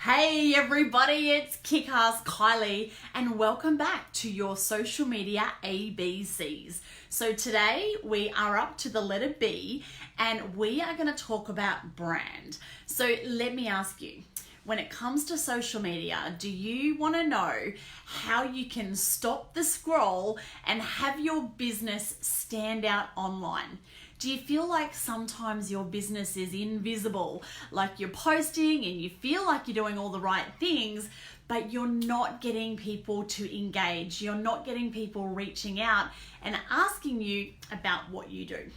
Hey everybody, it's Ass Kylie and welcome back to your social media ABCs. So today we are up to the letter B and we are going to talk about brand. So let me ask you, when it comes to social media, do you want to know how you can stop the scroll and have your business stand out online? Do you feel like sometimes your business is invisible, like you're posting and you feel like you're doing all the right things, but you're not getting people to engage, you're not getting people reaching out and asking you about what you do?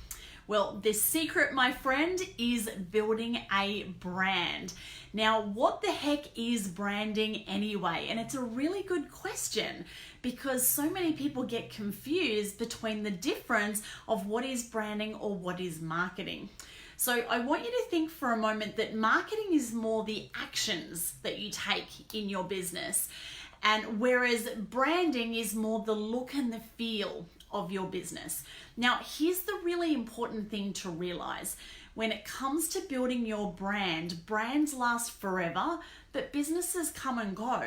Well, the secret, my friend, is building a brand. Now, what the heck is branding anyway? And it's a really good question because so many people get confused between the difference of what is branding or what is marketing. So I want you to think for a moment that marketing is more the actions that you take in your business, and whereas branding is more the look and the feel of your business. Now, here's the really important thing to realize. When it comes to building your brand, brands last forever, but businesses come and go.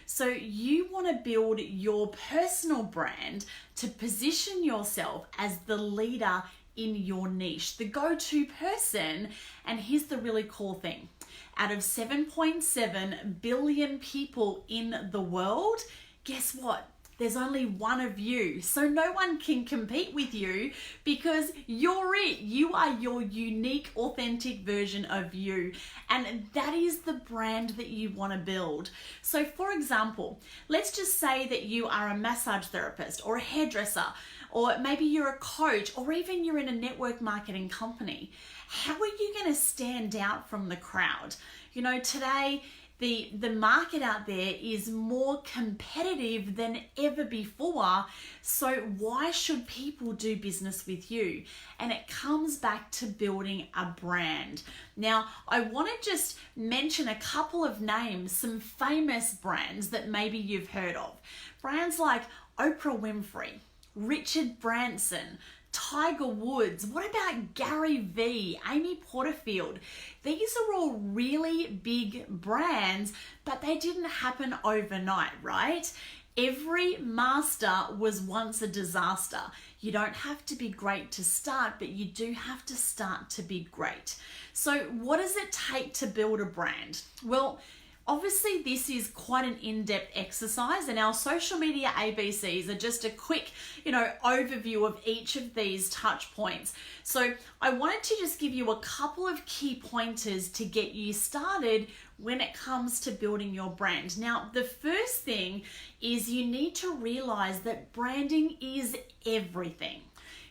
So you want to build your personal brand to position yourself as the leader in your niche, the go-to person. And here's the really cool thing. Out of 7.7 billion people in the world, guess what? There's only one of you. So no one can compete with you because you're it. You are your unique, authentic version of you. And that is the brand that you want to build. So for example, let's just say that you are a massage therapist or a hairdresser, or maybe you're a coach, or even you're in a network marketing company. How are you going to stand out from the crowd? You know, today, the market out there is more competitive than ever before. So why should people do business with you? And it comes back to building a brand. Now, I want to just mention a couple of names, some famous brands that maybe you've heard of. Brands like Oprah Winfrey, Richard Branson, Tiger Woods. What about Gary Vee, Amy Porterfield? These are all really big brands, but they didn't happen overnight, right? Every master was once a disaster. You don't have to be great to start, but you do have to start to be great. So what does it take to build a brand? Well, obviously, this is quite an in-depth exercise, and our social media ABCs are just a quick, overview of each of these touch points. So I wanted to just give you a couple of key pointers to get you started when it comes to building your brand. Now, the first thing is you need to realize that branding is everything.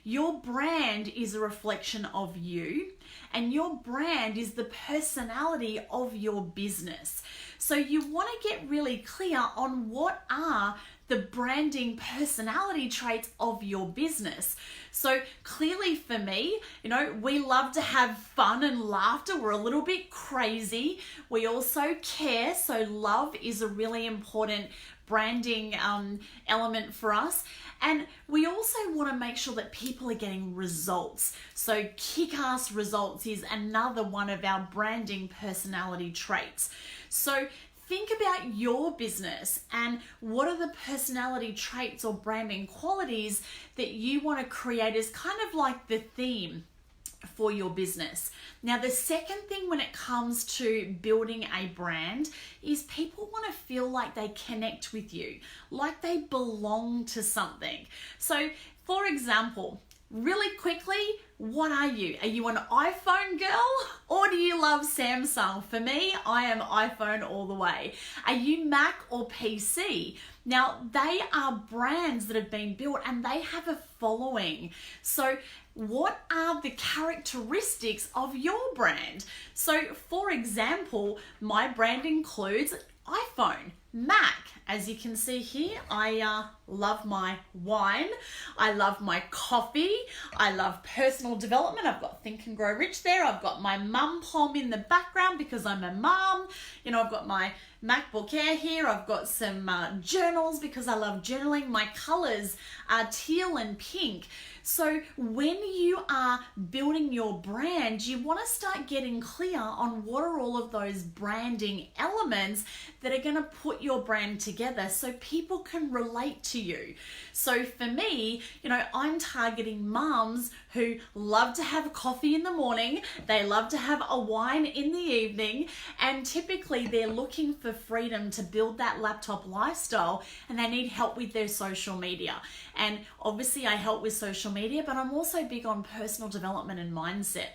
Your brand is a reflection of you, and your brand is the personality of your business. So you want to get really clear on what are the branding personality traits of your business. So clearly for me, we love to have fun and laughter. We're a little bit crazy. We also care. So love is a really important branding element for us. And we also want to make sure that people are getting results. So kick-ass results is another one of our branding personality traits. So think about your business and what are the personality traits or branding qualities that you want to create as kind of like the theme for your business. Now, the second thing when it comes to building a brand is people want to feel like they connect with you, like they belong to something. So, for example, really quickly, what are you? Are you an iPhone girl or do you love Samsung? For me, I am iPhone all the way. Are you Mac or PC? Now, they are brands that have been built and they have a following. So what are the characteristics of your brand? So for example, my brand includes iPhone, Mac. As you can see here, I love my wine. I love my coffee. I love personal development. I've got Think and Grow Rich there. I've got my mum poem in the background because I'm a mum. You know, I've got my MacBook Air here. I've got some journals because I love journaling. My colors are teal and pink. So when you are building your brand, you want to start getting clear on what are all of those branding elements that are going to put your brand together so people can relate to you. So for me, you know, I'm targeting mums who love to have coffee in the morning, they love to have a wine in the evening, and typically they're looking for freedom to build that laptop lifestyle, and they need help with their social media. And obviously I help with social media, but I'm also big on personal development and mindset.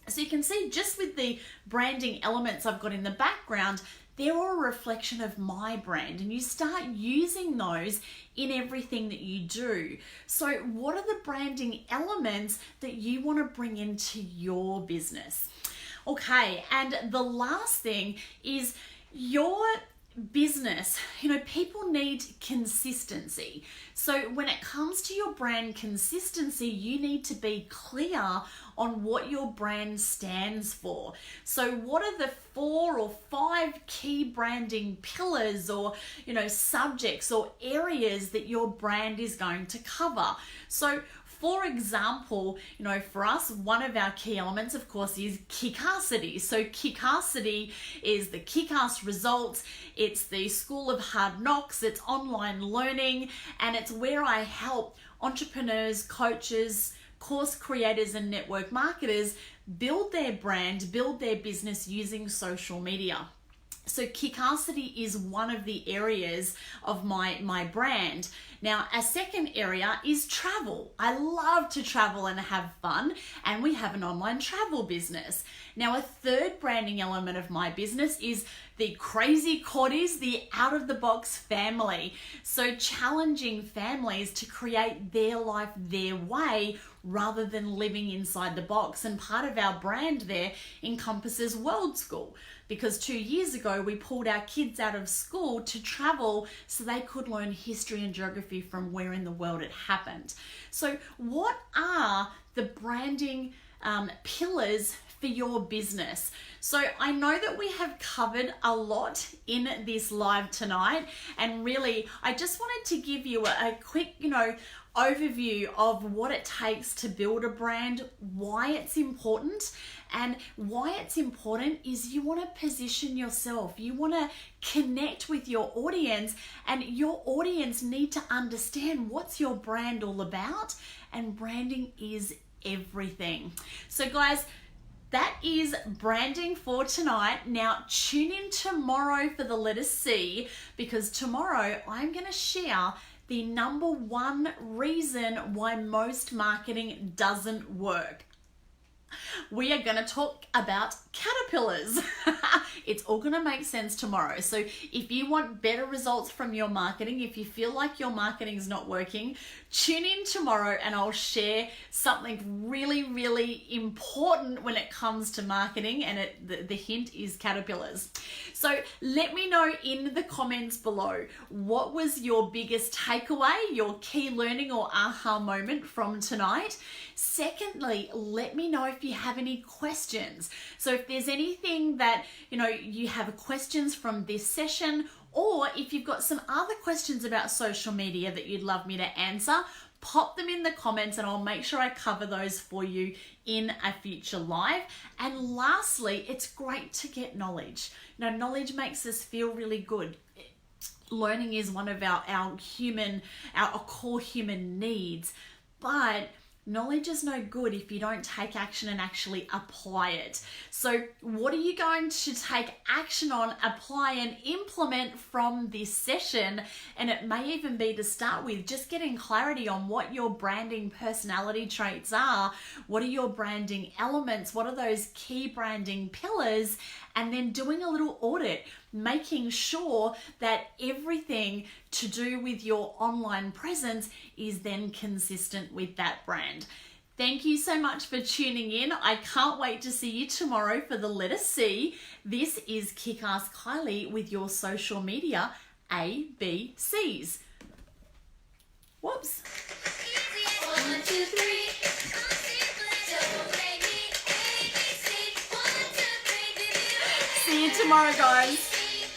So you can see just with the branding elements I've got in the background, they're all a reflection of my brand, and you start using those in everything that you do. So what are the branding elements that you want to bring into your business? Okay, and the last thing is your business. You know, people need consistency. So when it comes to your brand consistency, you need to be clear on what your brand stands for. So what are the 4 or 5 key branding pillars or, you know, subjects or areas that your brand is going to cover? So for example, you know, for us, one of our key elements, of course, is Kickassity. So Kickassity is the Kickass results. It's the School of Hard Knocks. It's online learning, and it's where I help entrepreneurs, coaches, course creators, and network marketers build their brand, build their business using social media. So Kickassity is one of the areas of my brand. Now, a second area is travel. I love to travel and have fun, and we have an online travel business. Now, a third branding element of my business is the crazy Coddies, the out-of-the-box family. So challenging families to create their life their way rather than living inside the box. And part of our brand there encompasses World School, because 2 years ago we pulled our kids out of school to travel so they could learn history and geography from where in the world it happened. So what are the branding pillars for your business? So I know that we have covered a lot in this live tonight, and really I just wanted to give you a quick, you know, overview of what it takes to build a brand, why it's important. And why it's important is you want to position yourself, you want to connect with your audience, and your audience need to understand what's your brand all about, and branding is everything. So guys, that is branding for tonight. Now tune in tomorrow for the letter C, because tomorrow I'm going to share the number 1 reason why most marketing doesn't work. We are going to talk about caterpillars. It's all going to make sense tomorrow. So if you want better results from your marketing, if you feel like your marketing is not working, tune in tomorrow and I'll share something really, really important when it comes to marketing, and the hint is caterpillars. So let me know in the comments below, what was your biggest takeaway, your key learning or aha moment from tonight? Secondly, let me know if you have any questions. So if there's anything that, you know, you have questions from this session, or if you've got some other questions about social media that you'd love me to answer, pop them in the comments and I'll make sure I cover those for you in a future live. And lastly, it's great to get knowledge. You know, knowledge makes us feel really good. Learning is one of our core human needs, but knowledge is no good if you don't take action and actually apply it. So what are you going to take action on, apply and implement from this session? And it may even be, to start with, just getting clarity on what your branding personality traits are. What are your branding elements? What are those key branding pillars? And then doing a little audit, making sure that everything to do with your online presence is then consistent with that brand. Thank you so much for tuning in. I can't wait to see you tomorrow for the letter C. This is Kick-Ass Kylie with your social media ABCs. Whoops. 1, 2, 3. See you tomorrow, guys.